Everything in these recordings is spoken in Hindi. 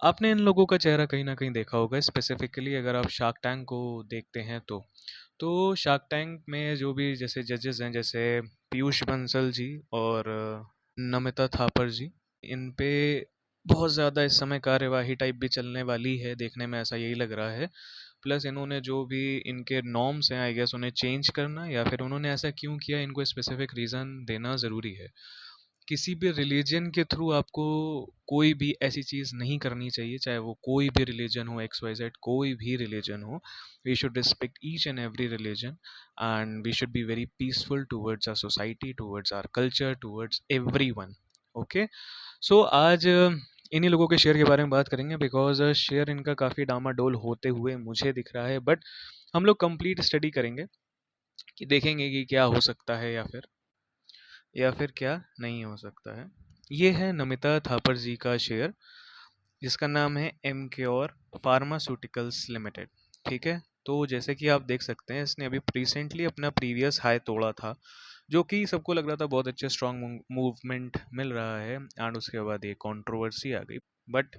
आपने इन लोगों का चेहरा कहीं न कहीं देखा होगा, स्पेसिफिकली अगर आप शार्क टैंक को देखते हैं तो। तो शार्क टैंक में जो भी जैसे जजेस हैं, जैसे पीयूष बंसल जी और नमिता थापर जी, इन पे बहुत ज़्यादा इस समय कार्यवाही टाइप भी चलने वाली है, देखने में ऐसा यही लग रहा है। प्लस इन्होंने जो भी इनके नॉर्म्स हैं, आई गेस उन्हें चेंज करना, या फिर उन्होंने ऐसा क्यों किया, इनको स्पेसिफिक रीज़न देना ज़रूरी है। किसी भी रिलीजन के थ्रू आपको कोई भी ऐसी चीज़ नहीं करनी चाहिए, चाहे वो कोई भी रिलीजन हो, एक्स वाई जेड कोई भी रिलीजन हो। We should respect each and every religion, and we should be very peaceful towards our society, towards our culture, towards every one. Okay, so आज इन्हीं लोगों के शेयर के बारे में बात करेंगे, बिकॉज शेयर इनका काफ़ी डामाडोल होते हुए मुझे दिख रहा है। बट हम लोग कंप्लीट स्टडी करेंगे, कि देखेंगे कि क्या हो सकता है या फिर क्या नहीं हो सकता है। ये है नमिता थापर जी का शेयर, जिसका नाम है एम क्योर फार्मास्यूटिकल्स लिमिटेड। ठीक है, तो जैसे कि आप देख सकते हैं, इसने अभी रिसेंटली अपना प्रीवियस हाई तोड़ा था, जो कि सबको लग रहा था बहुत अच्छे स्ट्रॉन्ग मूवमेंट मिल रहा है, एंड उसके बाद ये कंट्रोवर्सी आ गई। बट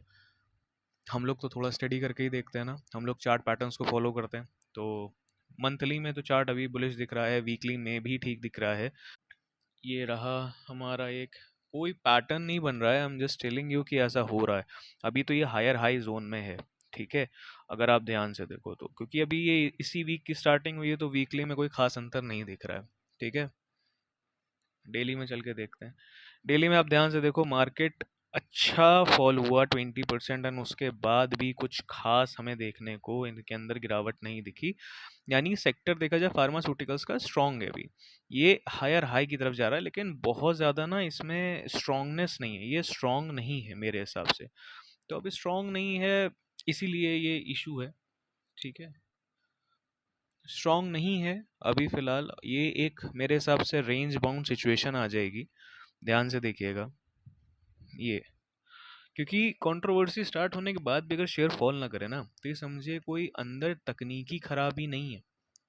हम लोग तो थोड़ा स्टडी करके ही देखते हैं ना, हम लोग चार्ट पैटर्न्स को फॉलो करते हैं। तो मंथली में तो चार्ट अभी बुलिश दिख रहा है, वीकली में भी ठीक दिख रहा है। ये रहा हमारा एक, कोई पैटर्न नहीं बन रहा है, हम जस्ट टेलिंग यू कि ऐसा हो रहा है। अभी तो ये हायर हाई जोन में है। ठीक है, अगर आप ध्यान से देखो तो, क्योंकि अभी ये इसी वीक की स्टार्टिंग हुई है, तो वीकली में कोई खास अंतर नहीं दिख रहा है। ठीक है, डेली में चल के देखते हैं। डेली में आप ध्यान से देखो, मार्केट अच्छा फॉल हुआ 20%, एंड उसके बाद भी कुछ खास हमें देखने को इनके अंदर गिरावट नहीं दिखी। यानी सेक्टर देखा जाए फार्मास्यूटिकल्स का स्ट्रॉन्ग है अभी, ये हायर हाई की तरफ जा रहा है, लेकिन बहुत ज़्यादा ना इसमें स्ट्रॉन्गनेस नहीं है, ये स्ट्रॉन्ग नहीं है मेरे हिसाब से। तो अभी स्ट्रॉन्ग नहीं है, इसीलिए ये इशू है। ठीक है, स्ट्रॉन्ग नहीं है अभी फ़िलहाल, ये एक मेरे हिसाब से रेंज बाउंड सिचुएशन आ जाएगी। ध्यान से देखिएगा ये, क्योंकि कंट्रोवर्सी स्टार्ट होने के बाद भी अगर शेयर फॉल ना करे ना, तो ये समझिए कोई अंदर तकनीकी खराबी नहीं है।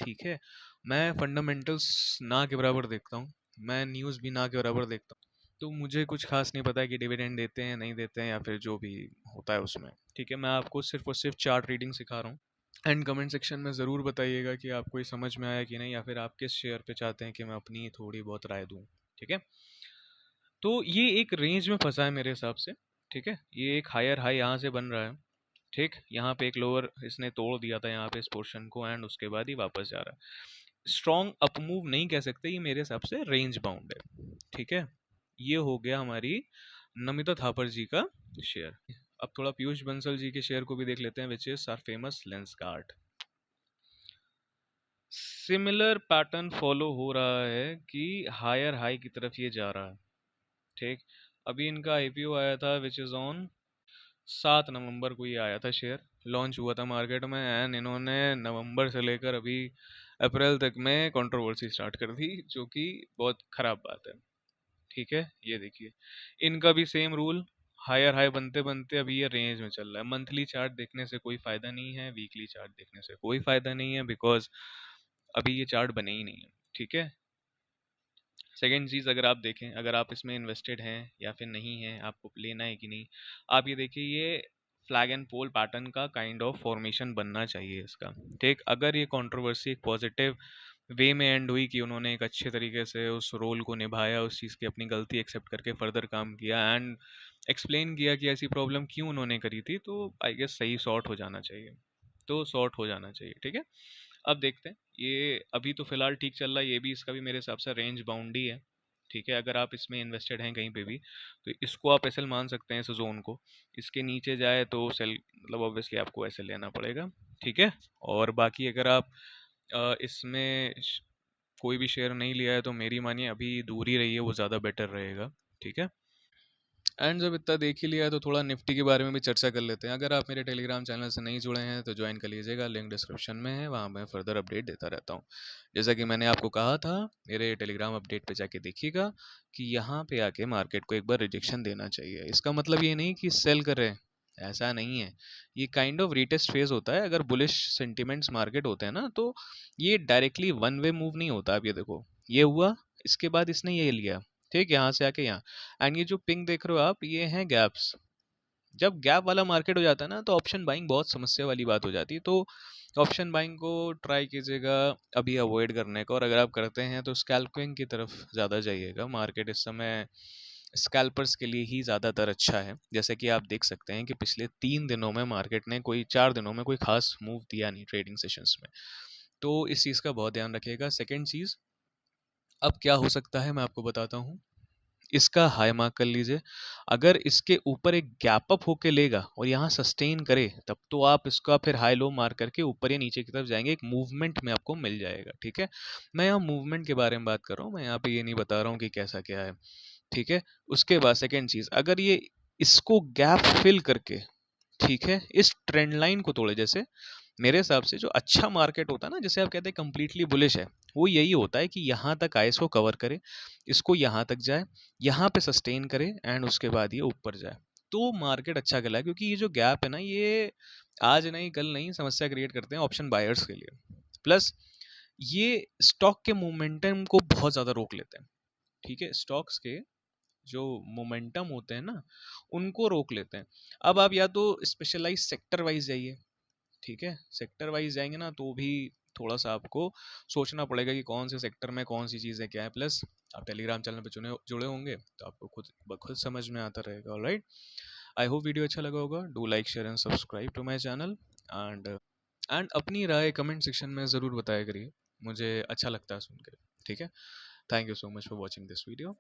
ठीक है, मैं फंडामेंटल्स ना के बराबर देखता हूँ, मैं न्यूज़ भी ना के बराबर देखता हूँ। तो मुझे कुछ खास नहीं पता है कि डिविडेंड देते हैं नहीं देते हैं, या फिर जो भी होता है उसमें। ठीक है, मैं आपको सिर्फ और सिर्फ चार्ट रीडिंग सिखा रहा हूँ। एंड कमेंट सेक्शन में ज़रूर बताइएगा कि आपको ये समझ में आया कि नहीं, या फिर आप किस शेयर पे चाहते हैं कि मैं अपनी थोड़ी बहुत राय दूँ। ठीक है, तो ये एक रेंज में फंसा है मेरे हिसाब से। ठीक है, ये एक हायर हाई यहाँ से बन रहा है। ठीक, यहाँ पे एक लोअर इसने तोड़ दिया था यहाँ पे इस पोर्शन को, एंड उसके बाद ही वापस जा रहा है। स्ट्रॉन्ग अप मूव नहीं कह सकते, ये मेरे हिसाब से रेंज बाउंड है। ठीक है, ये हो गया हमारी नमिता थापर जी का शेयर। अब थोड़ा पीयूष बंसल जी के शेयर को भी देख लेते हैं, which is are famous Lenskart. Similar pattern follow हो रहा है कि हायर हाई की तरफ ये जा रहा है। ठीक, अभी इनका आईपीओ आया था, विच इज़ ऑन 7 नवंबर को ये आया था, शेयर लॉन्च हुआ था मार्केट में, एंड इन्होंने नवंबर से लेकर अभी अप्रैल तक में कंट्रोवर्सी स्टार्ट कर दी, जो कि बहुत ख़राब बात है। ठीक है, ये देखिए इनका भी सेम रूल, हायर हाई बनते बनते अभी ये रेंज में चल रहा है। मंथली चार्ट देखने से कोई फ़ायदा नहीं है, वीकली चार्ट देखने से कोई फ़ायदा नहीं है, बिकॉज अभी ये चार्ट बने ही नहीं है। ठीक है, सेकेंड चीज़, अगर आप देखें, अगर आप इसमें इन्वेस्टेड हैं या फिर नहीं हैं, आपको लेना है कि नहीं, आप ये देखिए, ये फ्लैग एंड पोल पैटर्न का काइंड ऑफ फॉर्मेशन बनना चाहिए इसका। ठीक, अगर ये कंट्रोवर्सी एक पॉजिटिव वे में एंड हुई, कि उन्होंने एक अच्छे तरीके से उस रोल को निभाया, उस चीज़ की अपनी गलती एक्सेप्ट करके फर्दर काम किया, एंड एक्सप्लेन किया कि ऐसी प्रॉब्लम क्यों उन्होंने करी थी, तो आई गेस सही सॉर्ट हो जाना चाहिए। तो सॉर्ट हो जाना चाहिए। ठीक है, अब देखते हैं, ये अभी तो फिलहाल ठीक चल रहा है, ये भी, इसका भी मेरे हिसाब से रेंज बाउंड ही है। ठीक है, अगर आप इसमें इन्वेस्टेड हैं कहीं पे भी, तो इसको आप एसएल मान सकते हैं, इस जोन को। इसके नीचे जाए तो सेल, मतलब ऑब्वियसली आपको एसएल लेना पड़ेगा। ठीक है, और बाकी अगर आप इसमें कोई भी शेयर नहीं लिया है, तो मेरी मानिए अभी दूर ही रहिए, वो ज़्यादा बेटर रहेगा। ठीक है, एंड जब इतना देख ही लिया है, तो थोड़ा निफ्टी के बारे में भी चर्चा कर लेते हैं। अगर आप मेरे टेलीग्राम चैनल से नहीं जुड़े हैं तो ज्वाइन कर लीजिएगा, लिंक डिस्क्रिप्शन में है, वहाँ मैं फर्दर अपडेट देता रहता हूँ। जैसा कि मैंने आपको कहा था, मेरे टेलीग्राम अपडेट पे जाके देखिएगा कि यहाँ पे आके मार्केट को एक बार रिजेक्शन देना चाहिए। इसका मतलब ये नहीं कि सेल करें, ऐसा नहीं है। ये काइंड ऑफ रीटेस्ट फेज होता है। अगर बुलिश सेंटिमेंट्स मार्केट होते हैं ना, तो ये डायरेक्टली वन वे मूव नहीं होता। अब ये देखो, ये हुआ, इसके बाद इसने ये लिया, ठीक, यहाँ से आके यहाँ, एंड ये जो पिंक देख रहे हो आप, ये हैं गैप्स। जब गैप वाला मार्केट हो जाता है ना, तो ऑप्शन बाइंग बहुत समस्या वाली बात हो जाती है। तो ऑप्शन बाइंग को ट्राई कीजिएगा अभी अवॉइड करने का, और अगर आप करते हैं तो स्कैल्पिंग की तरफ ज़्यादा जाइएगा। मार्केट इस समय स्कैल्पर्स के लिए ही ज़्यादातर अच्छा है। जैसे कि आप देख सकते हैं कि पिछले 3 दिनों में मार्केट ने, कोई 4 दिनों में कोई खास मूव दिया नहीं ट्रेडिंग सेशंस में। तो इस चीज़ का बहुत ध्यान रखिएगा। सेकेंड चीज़, अब क्या हो सकता है मैं आपको बताता हूँ। इसका हाई मार्क कर लीजिए। अगर इसके ऊपर एक गैप अप होके लेगा और यहाँ सस्टेन करे, तब तो आप इसका फिर हाई लो मार्क करके ऊपर या नीचे की तरफ जाएंगे, एक मूवमेंट में आपको मिल जाएगा। ठीक है, मैं यहाँ मूवमेंट के बारे में बात कर रहा हूँ, मैं यहाँ पे ये नहीं बता रहा हूँ कि कैसा क्या है। ठीक है, उसके बाद सेकेंड चीज, अगर ये इसको गैप फिल करके, ठीक है, इस ट्रेंड लाइन को तोड़े, जैसे मेरे हिसाब से जो अच्छा मार्केट होता है ना, जैसे आप कहते हैं कंप्लीटली बुलिश है, वो यही होता है कि यहाँ तक आए, इसको कवर करे, इसको यहाँ तक जाए, यहाँ पे सस्टेन करे, एंड उसके बाद ये ऊपर जाए, तो मार्केट अच्छा गला है। क्योंकि ये जो गैप है ना, ये आज नहीं कल नहीं समस्या क्रिएट करते हैं ऑप्शन बायर्स के लिए। प्लस ये स्टॉक के मोमेंटम को बहुत ज़्यादा रोक लेते हैं। ठीक है, स्टॉक्स के जो मोमेंटम होते हैं ना, उनको रोक लेते हैं। अब आप या तो स्पेशलाइज सेक्टर वाइज जाइए। ठीक है, सेक्टर वाइज जाएंगे ना तो भी थोड़ा सा आपको सोचना पड़ेगा कि कौन से सेक्टर में कौन सी चीज़ें क्या है। प्लस आप टेलीग्राम चैनल पे जुड़े होंगे तो आपको खुद खुद समझ में आता रहेगा। ऑलराइट, आई होप वीडियो अच्छा लगा होगा। Do like share and subscribe to my channel, and अपनी राय कमेंट सेक्शन में ज़रूर बताया करिए, मुझे अच्छा लगता है सुन के। ठीक है, thank you so much for watching this video.